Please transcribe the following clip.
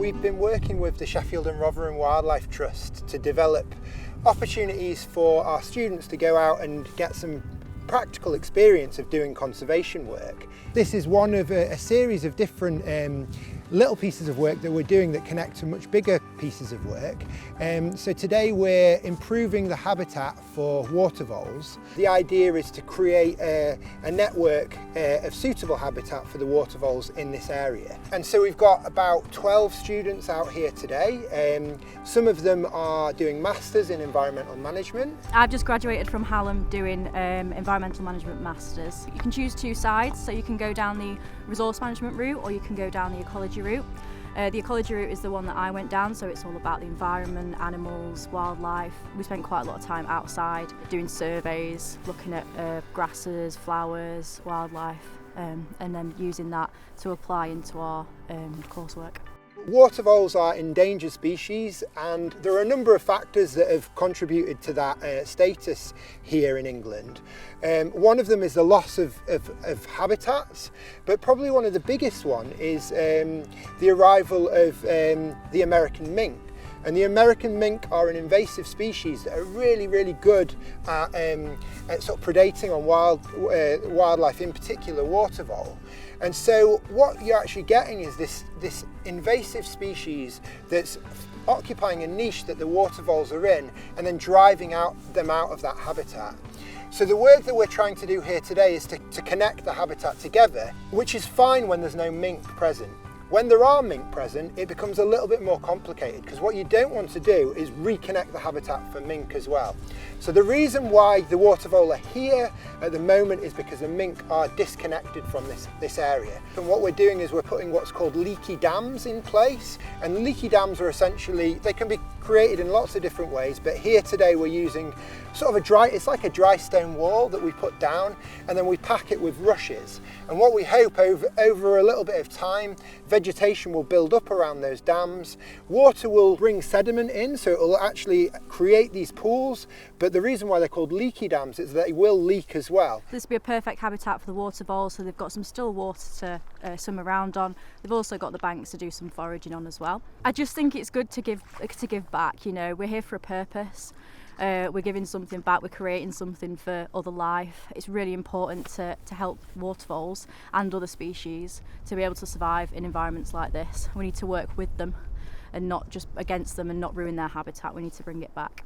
We've been working with the Sheffield and Rotherham Wildlife Trust to develop opportunities for our students to go out and get some practical experience of doing conservation work. This is one of a series of different little pieces of work that we're doing that connect to much bigger pieces of work. So today we're improving the habitat for water voles. The idea is to create a network of suitable habitat for the water voles in this area. And so we've got about 12 students out here today. Some of them are doing masters in environmental management. I've just graduated from Hallam doing environmental management masters. You can choose two sides, so you can go down the resource management route or you can go down the ecology route. The ecology route is the one that I went down, so it's all about the environment, animals, wildlife. We spent quite a lot of time outside doing surveys, looking at grasses, flowers, wildlife, and then using that to apply into our coursework. Water voles are endangered species, and there are a number of factors that have contributed to that status here in England. One of them is the loss of habitats, but probably one of the biggest one is the arrival of the American mink. And the American mink are an invasive species that are really, really good at sort of predating on wildlife, in particular water vole. And so what you're actually getting is this invasive species that's occupying a niche that the water voles are in and then driving them out of that habitat. So the work that we're trying to do here today is to connect the habitat together, which is fine when there's no mink present. When there are mink present, it becomes a little bit more complicated, because what you don't want to do is reconnect the habitat for mink as well. So the reason why the water vole are here at the moment is because the mink are disconnected from this area. And what we're doing is we're putting what's called leaky dams in place. And leaky dams are essentially, they can be created in lots of different ways, but here today we're using sort of it's like a dry stone wall that we put down, and then we pack it with rushes. And what we hope over a little bit of time, vegetation will build up around those dams. Water will bring sediment in, so it will actually create these pools. But the reason why they're called leaky dams is that they will leak as well. This would be a perfect habitat for the water voles, so they've got some still water to swim around on. They've also got the banks to do some foraging on as well. I just think it's good to give back. You know, we're here for a purpose. We're giving something back, we're creating something for other life. It's really important to help water voles and other species to be able to survive in environments like this. We need to work with them and not just against them and not ruin their habitat. We need to bring it back.